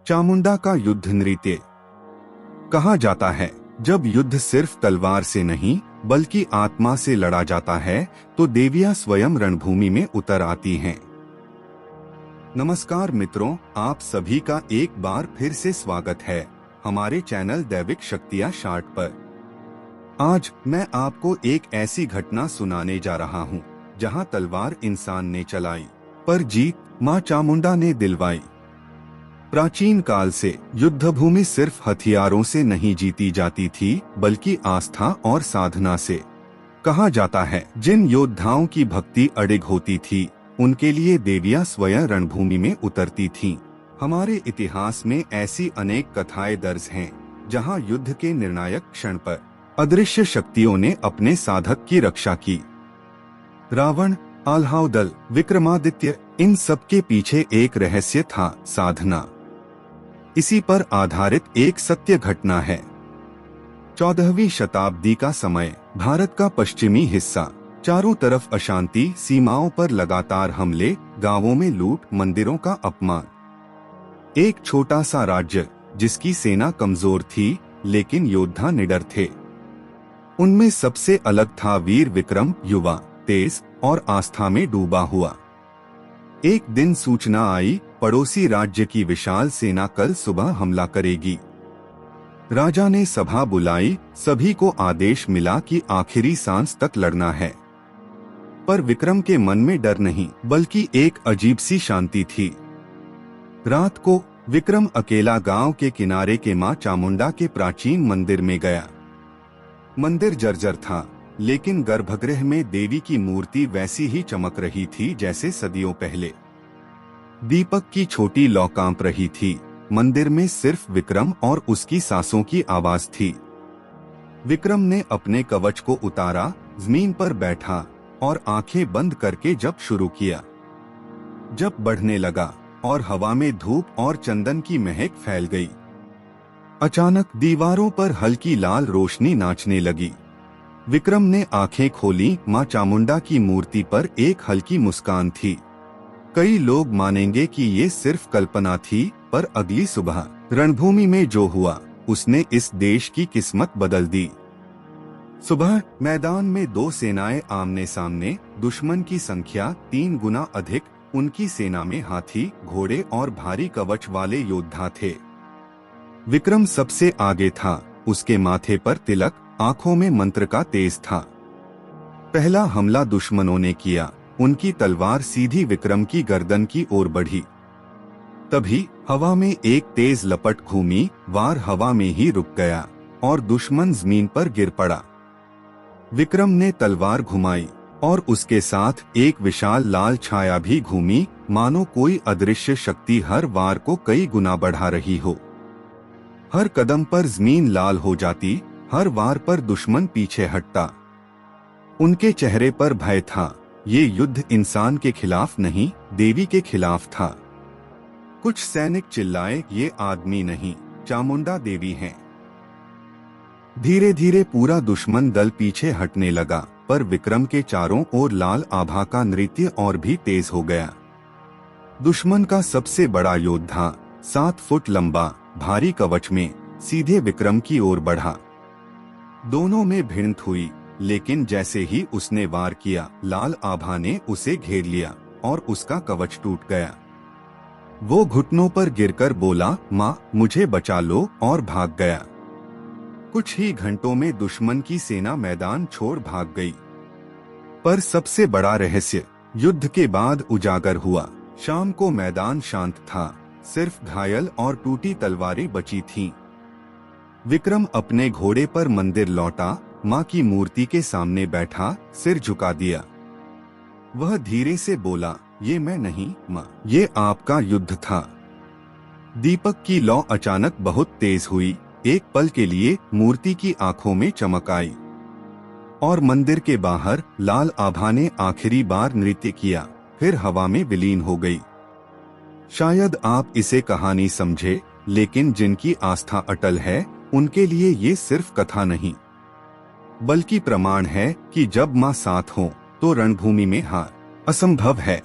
चामुंडा का युद्ध नृत्य। कहा जाता है जब युद्ध सिर्फ तलवार से नहीं बल्कि आत्मा से लड़ा जाता है तो देवियां स्वयं रणभूमि में उतर आती हैं। नमस्कार मित्रों, आप सभी का एक बार फिर से स्वागत है हमारे चैनल दैविक शक्तियां शार्ट पर। आज मैं आपको एक ऐसी घटना सुनाने जा रहा हूँ जहाँ तलवार इंसान ने चलाई पर जीत माँ चामुंडा ने दिलवाई। प्राचीन काल से युद्ध भूमि सिर्फ हथियारों से नहीं जीती जाती थी बल्कि आस्था और साधना से। कहा जाता है जिन योद्धाओं की भक्ति अडिग होती थी उनके लिए देवियां स्वयं रणभूमि में उतरती थीं। हमारे इतिहास में ऐसी अनेक कथाएं दर्ज हैं जहां युद्ध के निर्णायक क्षण पर अदृश्य शक्तियों ने अपने साधक की रक्षा की। रावण, आल्हाउदल, विक्रमादित्य, इन सब के पीछे एक रहस्य था, साधना। इसी पर आधारित एक सत्य घटना है। 14वीं शताब्दी का समय, भारत का पश्चिमी हिस्सा, चारों तरफ अशांति, सीमाओं पर लगातार हमले, गांवों में लूट, मंदिरों का अपमान। एक छोटा सा राज्य जिसकी सेना कमजोर थी लेकिन योद्धा निडर थे। उनमें सबसे अलग था वीर विक्रम, युवा, तेज और आस्था में डूबा हुआ। एक दिन सूचना आई, पड़ोसी राज्य की विशाल सेना कल सुबह हमला करेगी। राजा ने सभा बुलाई, सभी को आदेश मिला कि आखिरी सांस तक लड़ना है। पर विक्रम के मन में डर नहीं बल्कि एक अजीब सी शांति थी। रात को विक्रम अकेला गांव के किनारे के मां चामुंडा के प्राचीन मंदिर में गया। मंदिर जर्जर था लेकिन गर्भगृह में देवी की मूर्ति वैसी ही चमक रही थी जैसे सदियों पहले। दीपक की छोटी लौ कांप रही थी। मंदिर में सिर्फ विक्रम और उसकी सांसों की आवाज थी। विक्रम ने अपने कवच को उतारा, जमीन पर बैठा और आंखें बंद करके जप शुरू किया। जप बढ़ने लगा और हवा में धूप और चंदन की महक फैल गई। अचानक दीवारों पर हल्की लाल रोशनी नाचने लगी। विक्रम ने आंखें खोली, मां चामुंडा की मूर्ति पर एक हल्की मुस्कान थी। कई लोग मानेंगे कि ये सिर्फ कल्पना थी, पर अगली सुबह रणभूमि में जो हुआ उसने इस देश की किस्मत बदल दी। सुबह मैदान में दो सेनाएं आमने सामने, दुश्मन की संख्या 3 गुना अधिक। उनकी सेना में हाथी, घोड़े और भारी कवच वाले योद्धा थे। विक्रम सबसे आगे था, उसके माथे पर तिलक, आंखों में मंत्र का तेज था। पहला हमला दुश्मनों ने किया, उनकी तलवार सीधी विक्रम की गर्दन की ओर बढ़ी। तभी हवा में एक तेज लपट घूमी, वार हवा में ही रुक गया और दुश्मन जमीन पर गिर पड़ा। विक्रम ने तलवार घुमाई और उसके साथ एक विशाल लाल छाया भी घूमी, मानो कोई अदृश्य शक्ति हर वार को कई गुना बढ़ा रही हो। हर कदम पर जमीन लाल हो जाती, हर वार पर दुश्मन पीछे हटता। उनके चेहरे पर भय था। ये युद्ध इंसान के खिलाफ नहीं, देवी के खिलाफ था। कुछ सैनिक चिल्लाए, ये आदमी नहीं, चामुंडा देवी हैं। धीरे धीरे पूरा दुश्मन दल पीछे हटने लगा, पर विक्रम के चारों ओर लाल आभा का नृत्य और भी तेज हो गया। दुश्मन का सबसे बड़ा योद्धा 7 फुट लंबा, भारी कवच में सीधे विक्रम की ओर बढ़ा। दोनों में भिड़ंत हुई, लेकिन जैसे ही उसने वार किया, लाल आभा ने उसे घेर लिया और उसका कवच टूट गया। वो घुटनों पर गिरकर बोला, माँ मुझे बचा लो, और भाग गया। कुछ ही घंटों में दुश्मन की सेना मैदान छोड़ भाग गई। पर सबसे बड़ा रहस्य युद्ध के बाद उजागर हुआ। शाम को मैदान शांत था, सिर्फ घायल और टूटी तलवारें बची थीं। विक्रम अपने घोड़े पर मंदिर लौटा, माँ की मूर्ति के सामने बैठा, सिर झुका दिया। वह धीरे से बोला, ये मैं नहीं माँ, ये आपका युद्ध था। दीपक की लौ अचानक बहुत तेज हुई। एक पल के लिए मूर्ति की आंखों में चमक आई और मंदिर के बाहर लाल आभा ने आखिरी बार नृत्य किया, फिर हवा में विलीन हो गई। शायद आप इसे कहानी समझे, लेकिन जिनकी आस्था अटल है उनके लिए ये सिर्फ कथा नहीं बल्कि प्रमाण है कि जब मां साथ हो तो रणभूमि में हार असंभव है।